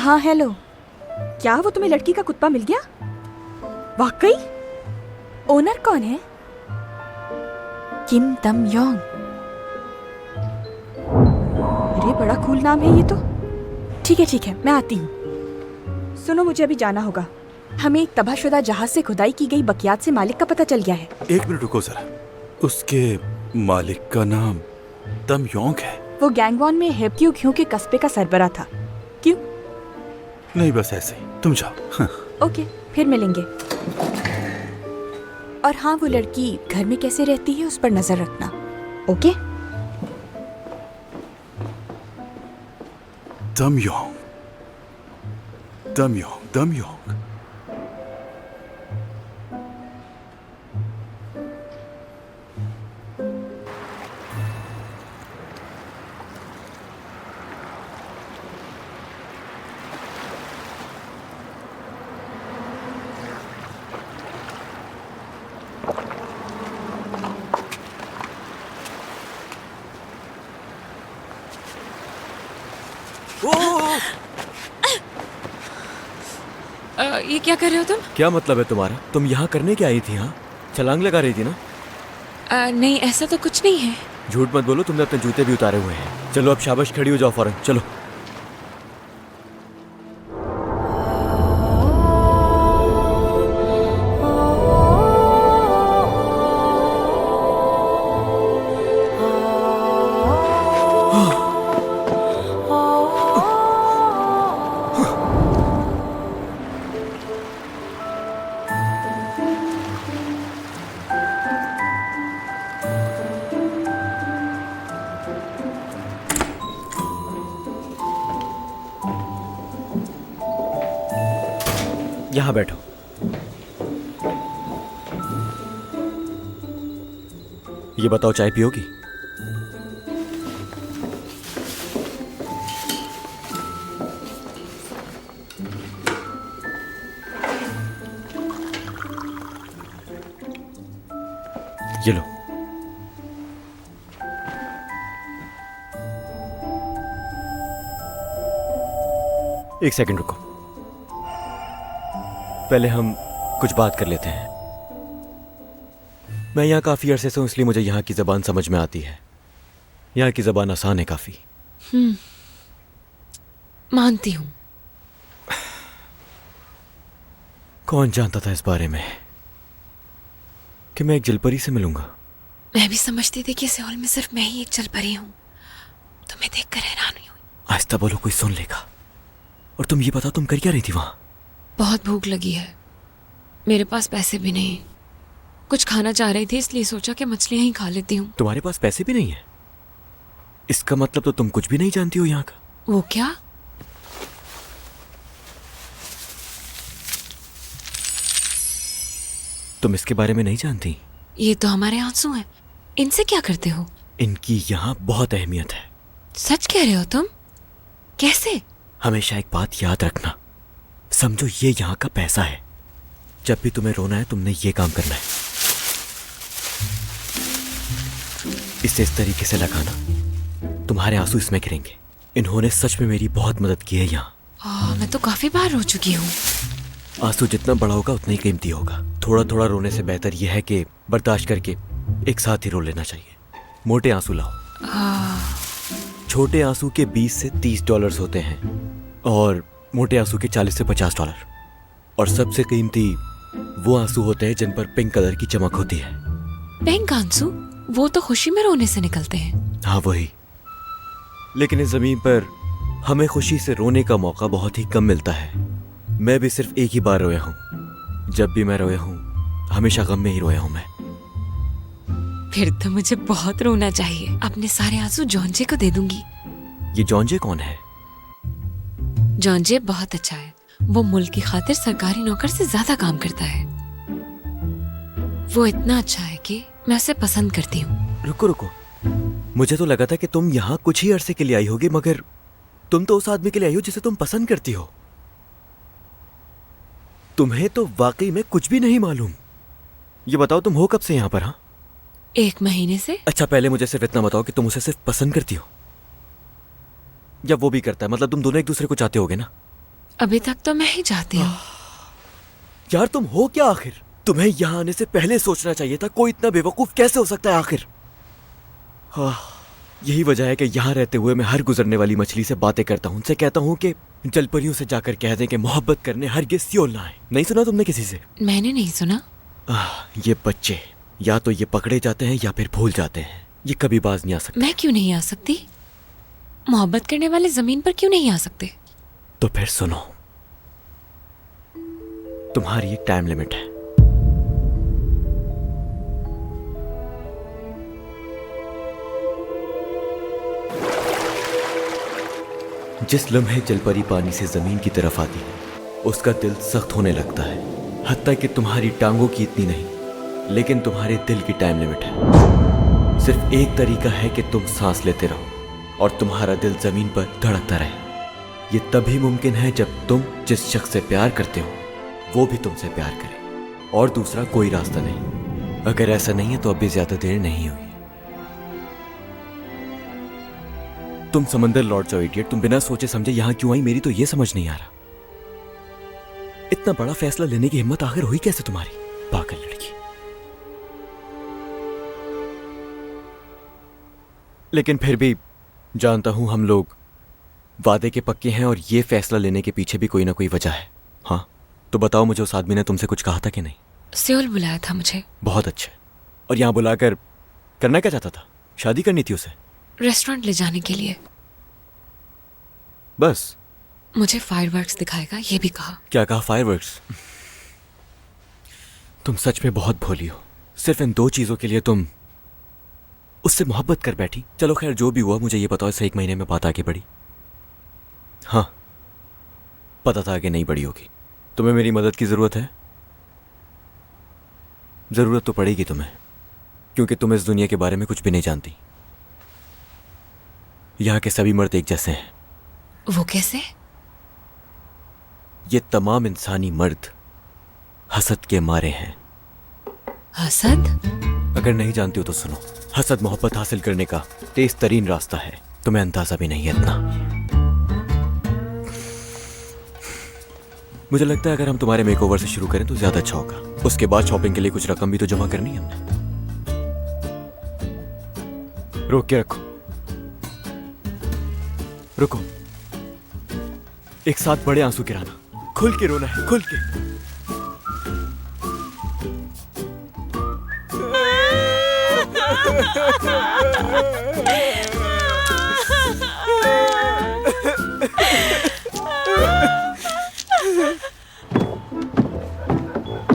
हाँ हेलो। क्या वो तुम्हें लड़की का कुत्ता मिल गया? वाकई? ओनर कौन है? किम तम योंग। अरे बड़ा कूल नाम है ये तो। ठीक है मैं आती हूँ। सुनो मुझे अभी जाना होगा। हमें एक तबाहशुदा जहाज से खुदाई की गई बकियात से मालिक का पता चल गया है। एक मिनट रुको जरा। उसके मालिक का नाम तम योंग है? वो गैंगवॉन में हेप्क्यू घ्यू के कस्बे का सरबरा था। क्यों? नहीं बस ऐसे ही, तुम जाओ। हाँ। ओके फिर मिलेंगे। और हाँ वो लड़की घर में कैसे रहती है उस पर नजर रखना। ओके? तम योंग, तम योंग, तम योंग। ये क्या कर रहे हो तुम? क्या मतलब है तुम्हारा? तुम यहाँ करने क्या आई थी? हाँ, छलांग लगा रही थी ना? नहीं ऐसा तो कुछ नहीं है। झूठ मत बोलो, तुमने अपने जूते भी उतारे हुए हैं। चलो अब शाबाश, खड़ी हो जाओ फौरन, चलो। यहाँ बैठो। ये बताओ, चाय पियोगी? ये लो। एक सेकंड रुको, पहले हम कुछ बात कर लेते हैं। मैं यहाँ काफी अरसे से हूं, इसलिए मुझे यहाँ की जबान समझ में आती है। यहाँ की जबान आसान है काफी। मानती हूँ। कौन जानता था इस बारे में कि मैं एक जलपरी से मिलूंगा। मैं भी समझती थी कि सियोल में सिर्फ मैं ही एक जल परी हूँ। तुम्हें देखकर हैरान हुई। आहिस्ता बोलो, कोई सुन लेगा। और तुम ये बताओ, तुम कर क्या रही थी वहां? बहुत भूख लगी है, मेरे पास पैसे भी नहीं। कुछ खाना चाह रही थी, इसलिए सोचा कि मछलियां ही खा लेती हूँ। तुम्हारे पास पैसे भी नहीं है? इसका मतलब तो तुम कुछ भी नहीं जानती हो यहाँ का। वो क्या? तुम इसके बारे में नहीं जानती? ये तो हमारे आंसू हैं, इनसे क्या करते हो? इनकी यहाँ बहुत अहमियत है। सच कह रहे हो तुम? कैसे? हमेशा एक बात याद रखना, समझो ये यहाँ का पैसा है। जब भी तुम्हें रोना है, तुमने ये काम करना है। इसे इस तरीके से लगाना, तुम्हारे आंसू इसमें गिरेंगे। इन्होंने सच में मेरी बहुत मदद की है यहाँ। मैं तो काफी बार रो चुकी हूँ। आंसू जितना बड़ा होगा उतना ही कीमती होगा। थोड़ा थोड़ा रोने से बेहतर यह है कि बर्दाश्त करके एक साथ ही रो लेना चाहिए। मोटे आंसू लाओ। छोटे आंसू के 20 से 30 डॉलर्स होते हैं और मोटे आंसू के 40 से 50 डॉलर। और सबसे कीमती वो आंसू होते हैं जिन पर पिंक कलर की चमक होती है। पिंक आंसू? वो तो खुशी में रोने से निकलते हैं। हाँ वही। लेकिन इस जमीन पर हमें खुशी से रोने का मौका बहुत ही कम मिलता है। मैं भी सिर्फ एक ही बार रोया हूँ। जब भी मैं रोया हूँ, हमेशा गम में ही रोया हूँ मैं। फिर तो मुझे बहुत रोना चाहिए। अपने सारे आंसू जॉन्जे को दे दूंगी। ये जॉन्जे कौन है? जॉन्जे बहुत अच्छा है। वो मुल्क की खातिर सरकारी नौकर से ज्यादा काम करता है। वो इतना अच्छा है कि मैं उसे पसंद करती हूँ। रुको रुको, मुझे तो लगा था कि तुम यहाँ कुछ ही अरसे के लिए आई होगी, मगर तुम तो उस आदमी के लिए आई हो जिसे तुम पसंद करती हो। तुम्हें तो वाकई में कुछ भी नहीं मालूम। ये बताओ, तुम हो कब से यहाँ पर? हाँ, 1 महीने से। अच्छा, पहले मुझे सिर्फ इतना बताओ कि तुम उसे सिर्फ पसंद करती हो या वो भी करता है? मतलब तुम दोनों एक दूसरे को चाहते होगे ना? अभी तक तो मैं ही चाहती हूँ। यार तुम हो क्या आखिर? तुम्हें यहाँ आने से पहले सोचना चाहिए था। कोई इतना बेवकूफ कैसे हो सकता है आखिर? यही वजह है कि यहाँ रहते हुए मैं हर गुजरने वाली मछली से बातें करता हूँ, उनसे कहता हूँ कि जलपरियों से जाकर कह दें कि मोहब्बत करने हरगिज़ सियोल ना आए। नहीं सुना तुमने किसी से? मैंने नहीं सुना। ये बच्चे या तो ये पकड़े जाते हैं या फिर भूल जाते हैं। ये कभी बाज नहीं आ सकते। मैं क्यों नहीं आ सकती? मोहब्बत करने वाले जमीन पर क्यों नहीं आ सकते? तो फिर सुनो, तुम्हारी एक टाइम लिमिट है। जिस लम्हे जलपरी पानी से जमीन की तरफ आती है उसका दिल सख्त होने लगता है। हत्ता कि तुम्हारी टांगों की इतनी नहीं, लेकिन तुम्हारे दिल की टाइम लिमिट है। सिर्फ एक तरीका है कि तुम सांस लेते रहो और तुम्हारा दिल जमीन पर धड़कता रहे। ये तभी मुमकिन है जब तुम जिस शख्स से प्यार करते हो वो भी तुमसे प्यार करे, और दूसरा कोई रास्ता नहीं। अगर ऐसा नहीं है तो अभी ज्यादा देर नहीं हुई। तुम समंदर लौट जाओ इडियट। तुम बिना सोचे समझे यहां क्यों आई, मेरी तो ये समझ नहीं आ रहा। इतना बड़ा फैसला लेने की हिम्मत आखिर हुई कैसे तुम्हारी? पागल लड़की। लेकिन फिर भी जानता हूं हम लोग वादे के पक्के हैं और ये फैसला लेने के पीछे भी कोई ना कोई वजह है। हाँ तो बताओ मुझे, उस आदमी ने तुमसे कुछ कहा था कि नहीं? सियोल बुलाया था मुझे। बहुत अच्छा। और यहां बुलाकर करना क्या चाहता था? शादी करनी थी उसे? रेस्टोरेंट ले जाने के लिए। बस? मुझे फायरवर्क्स दिखाएगा ये भी कहा। क्या कहा? फायरवर्क्स? तुम सच में बहुत भोली हो। सिर्फ इन 2 चीजों के लिए तुम उससे मोहब्बत कर बैठी। चलो खैर, जो भी हुआ मुझे ये बताओ, इससे 1 महीने में बात आगे बढ़ी? हाँ, पता था कि नहीं बढ़ी होगी। तुम्हें मेरी मदद की जरूरत है? जरूरत तो पड़ेगी तुम्हें, क्योंकि तुम इस दुनिया के बारे में कुछ भी नहीं जानती। यहाँ के सभी मर्द एक जैसे हैं। वो कैसे? ये तमाम इंसानी मर्द हसद के मारे हैं। हसद? अगर नहीं जानती हो तो सुनो। हसद मोहब्बत हासिल करने का तेज तरीन रास्ता है। तुम्हें अंदाजा भी नहीं है इतना। मुझे लगता है अगर हम तुम्हारे मेकओवर से शुरू करें तो ज्यादा अच्छा होगा। उसके बाद शॉपिंग के लिए कुछ रकम भी तो जमा करनी है हमने। रोक के रखो, रुको। एक साथ बड़े आंसू गिराना, खुल के रोना है, खुल के।